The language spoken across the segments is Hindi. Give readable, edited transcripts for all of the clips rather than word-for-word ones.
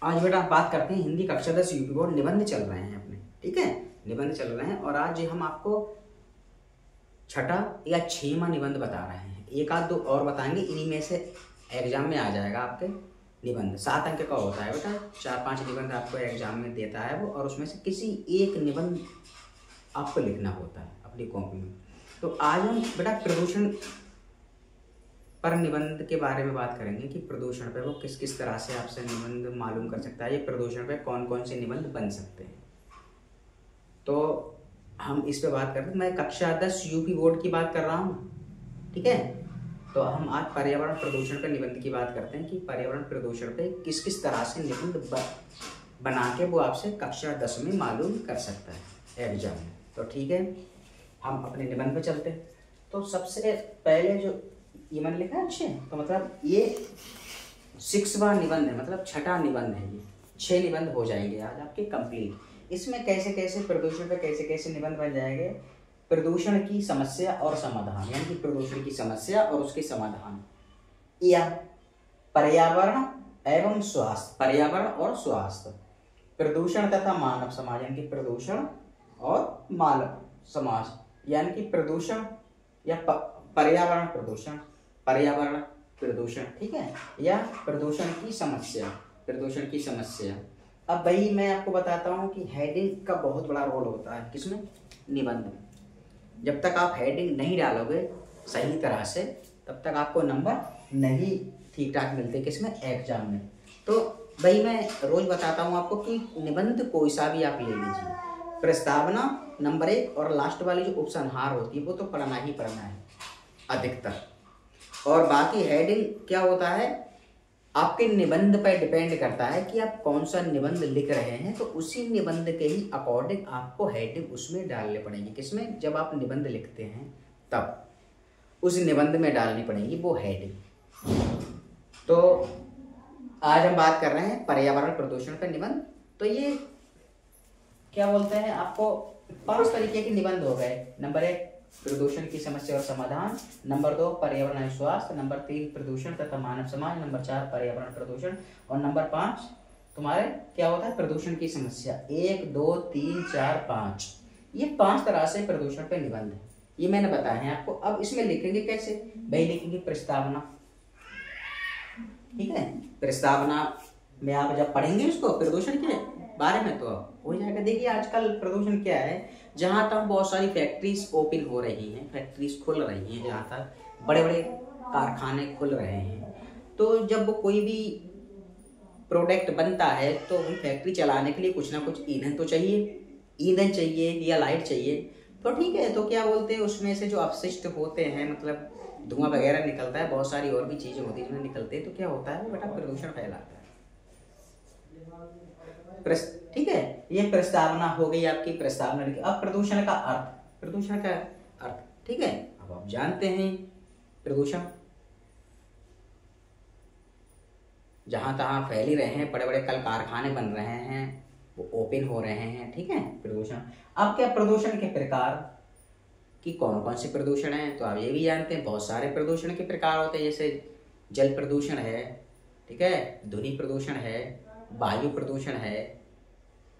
आज बेटा बात करते हैं हिंदी कक्षा 10 यूपी बोर्ड निबंध चल रहे हैं अपने, ठीक है, निबंध चल रहे हैं। और आज हम आपको छठा या छठवां निबंध बता रहे हैं। एक आध दो और बताएंगे, इन्हीं में से एग्जाम में आ जाएगा आपके निबंध। 7 अंक का होता है बेटा, 4-5 निबंध आपको एग्जाम में देता है वो, और उसमें से किसी एक निबंध आपको लिखना होता है अपनी कॉपी में। तो आज हम बेटा प्रदूषण पर निबंध के बारे में बात करेंगे कि प्रदूषण पे वो किस किस तरह से आपसे निबंध मालूम कर सकता है, ये प्रदूषण पे कौन कौन से निबंध बन सकते हैं। तो हम इस पे बात करते हैं। मैं कक्षा 10 यूपी बोर्ड की बात कर रहा हूँ, ठीक है। तो हम आज पर्यावरण प्रदूषण पे निबंध की बात करते हैं कि पर्यावरण प्रदूषण पे किस किस तरह से निबंध बना के वो आपसे कक्षा 10 में मालूम कर सकता है एग्जाम में। तो ठीक है, हम अपने निबंध पे चलते हैं। तो सबसे पहले जो ये मैंने लिखा है अच्छे, तो मतलब ये 6वां निबंध है, मतलब छठा निबंध है। ये 6 निबंध हो जाएंगे आज आपके कंप्लीट। इसमें कैसे कैसे प्रदूषण पे कैसे कैसे निबंध बन जाएंगे। प्रदूषण की समस्या और समाधान, यानी कि प्रदूषण की समस्या और उसके समाधान, या पर्यावरण एवं स्वास्थ्य, पर्यावरण और स्वास्थ्य, प्रदूषण तथा मानव समाज, यानी कि प्रदूषण और मानव समाज, यानी कि प्रदूषण या पर्यावरण प्रदूषण, पर्यावरण प्रदूषण, ठीक है, या प्रदूषण की समस्या, प्रदूषण की समस्या। अब भाई मैं आपको बताता हूँ कि हेडिंग का बहुत बड़ा रोल होता है किसमें, निबंध में। जब तक आप हेडिंग नहीं डालोगे सही तरह से, तब तक आपको नंबर नहीं ठीक ठाक मिलते किसमें, एग्जाम में। तो भाई मैं रोज बताता हूँ आपको कि निबंध कोई सा भी आप ले लीजिए, प्रस्तावना नंबर 1 और लास्ट वाली जो उपसंहार होती है वो तो पढ़ना ही पढ़ना है अधिकतर। और बाकी हेडिंग क्या होता है, आपके निबंध पर डिपेंड करता है कि आप कौन सा निबंध लिख रहे हैं। तो उसी निबंध के ही अकॉर्डिंग आपको हेडिंग उसमें डालनी पड़ेगी। किसमें, जब आप निबंध लिखते हैं तब उस निबंध में डालनी पड़ेगी वो हेडिंग। तो आज हम बात कर रहे हैं पर्यावरण प्रदूषण पर निबंध। तो ये क्या बोलते हैं, आपको 5 तरीके के निबंध हो गए। नंबर 1 प्रदूषण की समस्या और समाधान, नंबर 2 पर्यावरण और स्वास्थ्य, नंबर 3 प्रदूषण तथा मानव समाज, नंबर 4 पर्यावरण प्रदूषण, और नंबर 5 तुम्हारे क्या होता है, प्रदूषण की समस्या। 1 2 3 4 5, ये 5 तरह से प्रदूषण पे निबंध है, ये मैंने बताया है आपको। अब इसमें लिखेंगे कैसे, भाई लिखेंगे प्रस्तावना, ठीक है। प्रस्तावना में आप जब पढ़ेंगे उसको प्रदूषण के बारे में तो हो जाएगा। देखिए आजकल प्रदूषण क्या है, जहाँ तक बहुत सारी फैक्ट्रीज ओपन हो रही हैं, फैक्ट्रीज खुल रही हैं, जहाँ तक बड़े बड़े कारखाने खुल रहे हैं, तो जब वो कोई भी प्रोडक्ट बनता है तो वही फैक्ट्री चलाने के लिए कुछ ना कुछ ईंधन तो चाहिए, ईंधन चाहिए या लाइट चाहिए। तो ठीक है, तो क्या बोलते हैं उसमें से जो अपशिष्ट होते हैं, मतलब धुआं वगैरह निकलता है, बहुत सारी और भी चीजें होती है जिसमें निकलते हैं, तो क्या होता है वो बेटा प्रदूषण फैलाता है। ठीक है, ये प्रस्तावना हो गई आपकी, प्रस्तावना। अब प्रदूषण का अर्थ, प्रदूषण का अर्थ, ठीक है। अब आप जानते हैं प्रदूषण जहां तहां फैल ही रहे हैं, बड़े बड़े कल कारखाने बन रहे हैं, वो ओपन हो रहे हैं, ठीक है, प्रदूषण। अब क्या प्रदूषण के प्रकार कि कौन कौन से प्रदूषण हैं, तो आप ये भी जानते हैं बहुत सारे प्रदूषण के प्रकार होते हैं, जैसे जल प्रदूषण है, ठीक है, ध्वनि प्रदूषण है, वायु प्रदूषण है,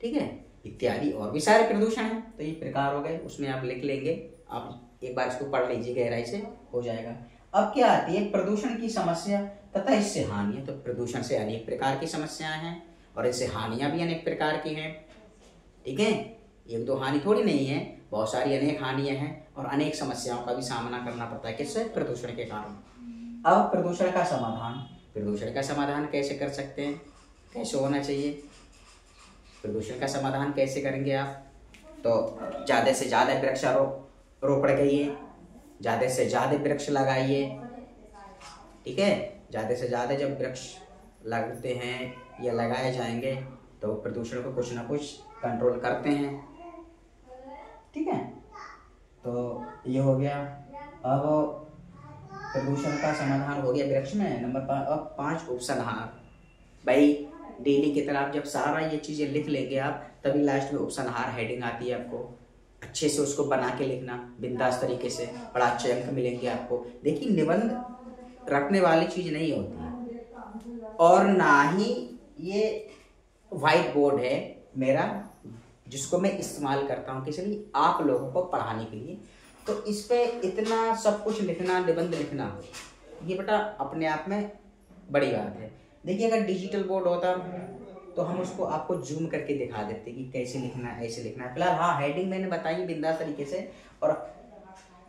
ठीक है, इत्यादि और भी सारे प्रदूषण हैं। तो ये प्रकार हो गए, उसमें आप लिख लेंगे, आप एक बार इसको पढ़ लीजिए गहराई से, हो जाएगा। अब क्या आती है, प्रदूषण की समस्या तथा इससे हानियां। तो प्रदूषण से अनेक प्रकार की समस्याएं हैं और इससे हानियां भी अनेक प्रकार की हैं, ठीक है। एक दो हानि थोड़ी नहीं है, बहुत सारी अनेक हानियां हैं और अनेक समस्याओं का भी सामना करना पड़ता है, किससे, प्रदूषण के कारण। अब प्रदूषण का समाधान, प्रदूषण का समाधान कैसे कर सकते हैं, कैसे होना चाहिए, प्रदूषण का समाधान कैसे करेंगे आप, तो ज़्यादा से ज़्यादा वृक्षारोपण करिए, ज़्यादा से ज़्यादा वृक्ष लगाइए, ठीक है। ज़्यादा से ज़्यादा जब वृक्ष लगते हैं या लगाए जाएंगे तो प्रदूषण को कुछ ना कुछ कंट्रोल करते हैं, ठीक है। तो ये हो गया। अब प्रदूषण का समाधान हो गया वृक्ष में। नंबर 5 उपसंहार। भाई डेली की तरह आप जब सारा ये चीजें लिख लेंगे आप, तभी लास्ट में उपसंहार हेडिंग आती है, आपको अच्छे से उसको बना के लिखना बिंदास तरीके से, बड़ा अच्छे अंक मिलेंगे आपको। देखिए निबंध रखने वाली चीज नहीं होती है, और ना ही ये व्हाइट बोर्ड है मेरा, जिसको मैं इस्तेमाल करता हूँ किस लिए, आप लोगों को पढ़ाने के लिए। तो इस पे इतना सब कुछ लिखना, निबंध लिखना, ये बेटा अपने आप में बड़ी बात है। देखिए अगर डिजिटल बोर्ड होता तो हम उसको आपको जूम करके दिखा देते कि कैसे लिखना है, ऐसे लिखना है। फिलहाल हाँ, हेडिंग मैंने बताई बिंदास तरीके से, और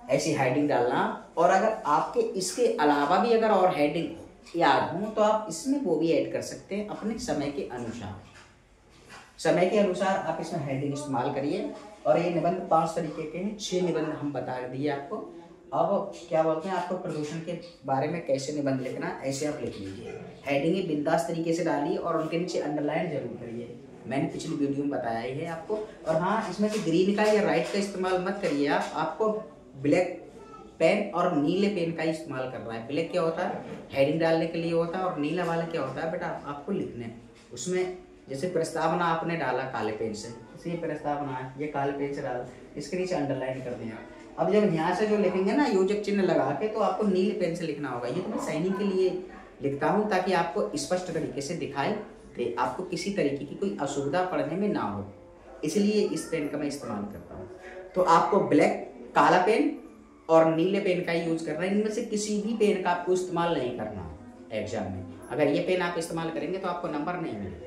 ऐसी हेडिंग डालना। और अगर आपके इसके अलावा भी अगर और हेडिंग याद हो तो आप इसमें वो भी ऐड कर सकते हैं अपने समय के अनुसार। समय के अनुसार आप इसमें हेडिंग इस्तेमाल करिए। और ये निबंध 5 तरीके के हैं, 6 निबंध हम बता दिए आपको। अब क्या बोलते हैं, आपको प्रदूषण के बारे में कैसे निबंध लिखना, ऐसे आप लिख लीजिए। हेडिंग बिंदास तरीके से डालिए और उनके नीचे अंडरलाइन जरूर करिए, मैंने पिछली वीडियो में बताया ही है आपको। और हाँ, इसमें से ग्रीन का या राइट का इस्तेमाल मत करिए आप, आपको ब्लैक पेन और नीले पेन का इस्तेमाल करना है। ब्लैक क्या होता है, हेडिंग डालने के लिए होता है, और नीला वाला क्या होता है बेटा, आपको लिखने उसमें। जैसे प्रस्तावना आपने डाला काले पेन से, इसी प्रस्तावना है, ये काले पेन से डाला, इसके नीचे अंडरलाइन कर दिया। अब जब यहाँ से जो लिखेंगे ना योजक चिन्ह लगा के, तो आपको नीले पेन से लिखना होगा। ये तो मैं साइनिंग के लिए लिखता हूँ ताकि आपको स्पष्ट तरीके से दिखाई दे, आपको किसी तरीके की कोई असुविधा पढ़ने में ना हो, इसलिए इस पेन का मैं इस्तेमाल करता हूँ। तो आपको ब्लैक, काला पेन और नीले पेन का यूज करना है। इनमें से किसी भी पेन का आपको इस्तेमाल नहीं करना है एग्जाम में। अगर ये पेन आप इस्तेमाल करेंगे तो आपको नंबर नहीं मिलेंगे,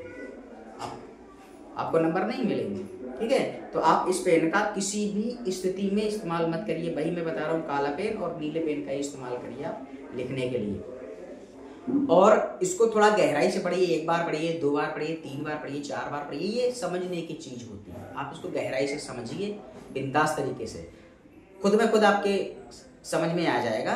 आपको नंबर नहीं मिलेंगे, ठीक है। तो आप इस पेन का किसी भी स्थिति में इस्तेमाल मत करिए। वही मैं बता रहा हूँ, काला पेन और नीले पेन का इस्तेमाल करिए आप लिखने के लिए। और इसको थोड़ा गहराई से पढ़िए, 1 बार पढ़िए, 2 बार पढ़िए, 3 बार पढ़िए, 4 बार पढ़िए। ये समझने की चीज होती है, आप इसको गहराई से समझिए बिंदास तरीके से, खुद में खुद आपके समझ में आ जाएगा।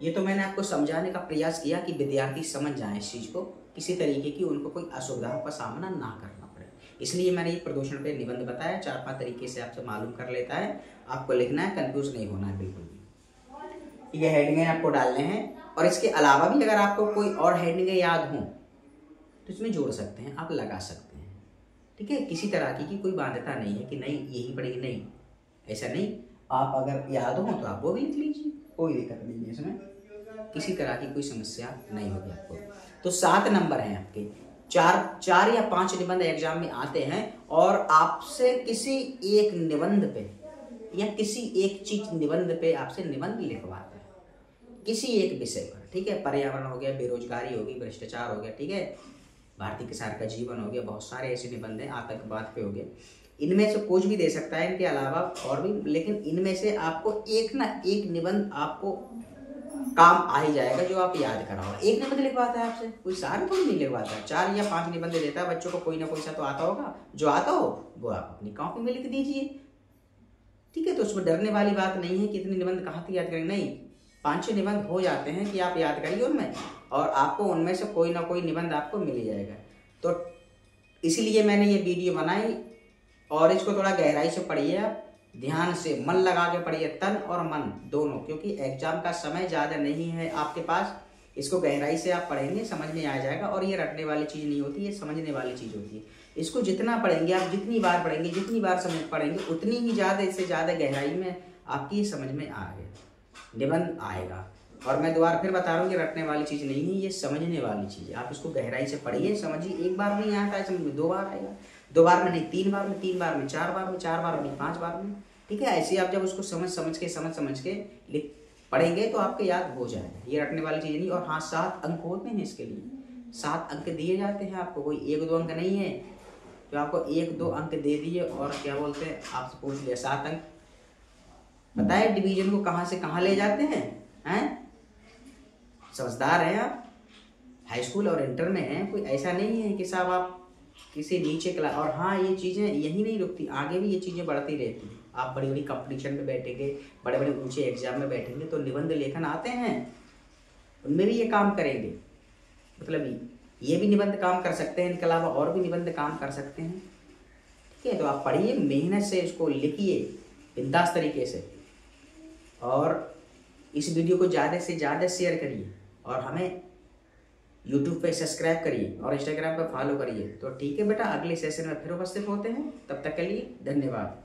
ये तो मैंने आपको समझाने का प्रयास किया कि विद्यार्थी समझ जाए इस चीज को, किसी तरीके की उनको कोई असुविधाओं का सामना ना करना पड़े, इसलिए मैंने ये प्रदूषण पे निबंध बताया। 4-5 तरीके से आपसे मालूम कर लेता है, आपको लिखना है, कंफ्यूज नहीं होना है बिल्कुल भी। ये हेडिंगें आपको डालने हैं, और इसके अलावा भी अगर आपको कोई और हेडिंगें याद हों तो इसमें जोड़ सकते हैं, आप लगा सकते हैं, ठीक है। किसी तरह की कोई बाध्यता नहीं है कि नहीं यही पड़ेगी, नहीं, ऐसा नहीं। आप अगर याद हो तो आप वो भी लिख लीजिए, कोई दिक्कत नहीं है इसमें, किसी तरह की कोई समस्या नहीं होगी आपको। तो 7 नंबर हैं आपके, 4 या 5 निबंध एग्जाम में आते हैं, और आपसे किसी एक निबंध पे या किसी एक चीज निबंध पे आपसे निबंध लिखवाते हैं, किसी एक विषय पर, ठीक है। पर्यावरण हो गया, बेरोजगारी होगी, भ्रष्टाचार हो गया, ठीक है, भारतीय किसान का जीवन हो गया, बहुत सारे ऐसे निबंध हैं, आतंकवाद पे हो गए। इनमें से कुछ भी दे सकता है, इनके अलावा और भी, लेकिन इनमें से आपको एक ना एक निबंध आपको काम आ ही जाएगा जो आप याद कराओगे। एक निबंध लिखवाता है आपसे, कोई सारे थोड़ी नहीं लिखवाता है, 4 या 5 निबंध देता है बच्चों को, कोई ना कोई सा तो आता होगा। जो आता हो वो आप अपनी कॉपी में लिख दीजिए, ठीक है। तो उसमें डरने वाली बात नहीं है कि इतने निबंध कहाँ से याद करेंगे, नहीं, 5-6 निबंध हो जाते हैं कि आप याद करिए उनमें, और आपको उनमें से कोई ना कोई निबंध आपको मिल जाएगा। तो इसीलिए मैंने ये वीडियो बनाई, और इसको थोड़ा गहराई से पढ़िए आप, ध्यान से मन लगा के पढ़िए, तन और मन दोनों, क्योंकि एग्जाम का समय ज़्यादा नहीं है आपके पास। इसको गहराई से आप पढ़ेंगे, समझ में आ जाएगा। और ये रटने वाली चीज़ नहीं होती, ये समझने वाली चीज़ होती है। इसको जितना पढ़ेंगे आप, जितनी बार पढ़ेंगे, जितनी बार समझ पढ़ेंगे, उतनी ही ज़्यादा, इससे ज़्यादा गहराई में आपकी समझ में आ गया, निबंध आएगा। और मैं दोबारा फिर बता रहा हूँ कि रटने वाली चीज़ नहीं है, ये समझने वाली चीज़ है। आप इसको गहराई से पढ़िए, समझिए। 1 बार नहीं आता है समझ में, 2 बार आएगा, 2 बार में नहीं, 3 बार में, 3 बार में, 4 बार में, 4 बार में, 5 बार में, ठीक है। ऐसे आप जब उसको समझ के पढ़ेंगे तो आपके याद हो जाएगा। ये रटने वाली चीज़ नहीं। और हाँ, 7 अंक होते हैं इसके लिए, 7 अंक दिए जाते हैं आपको, कोई 1-2 अंक नहीं है जो आपको 1-2 अंक दे दिए और क्या बोलते हैं आपसे पूछ लिया 7 अंक। पता है डिवीजन को कहाँ से कहाँ ले जाते हैं? समझदार हैं आप, हाई स्कूल और इंटर में हैं, कोई ऐसा नहीं है कि साहब आप किसी नीचे क्लास। और हाँ, ये चीज़ें यही नहीं रुकती, आगे भी ये चीज़ें बढ़ती रहती हैं। आप बड़ी बड़ी कंपटीशन में बैठेंगे, बड़े बड़े ऊंचे एग्जाम में बैठेंगे, तो निबंध लेखन आते हैं, उनमें भी ये काम करेंगे। मतलब ये भी निबंध काम कर सकते हैं, इनके अलावा और भी निबंध काम कर सकते हैं, ठीक है। तो आप पढ़िए, मेहनत से इसको लिखिए बिंदास तरीके से, और इस वीडियो को ज़्यादा से ज़्यादा शेयर करिए, और हमें YouTube पे सब्सक्राइब करिए और Instagram पे फॉलो करिए। तो ठीक है बेटा, अगले सेशन में फिर उपस्थित होते हैं, तब तक के लिए धन्यवाद।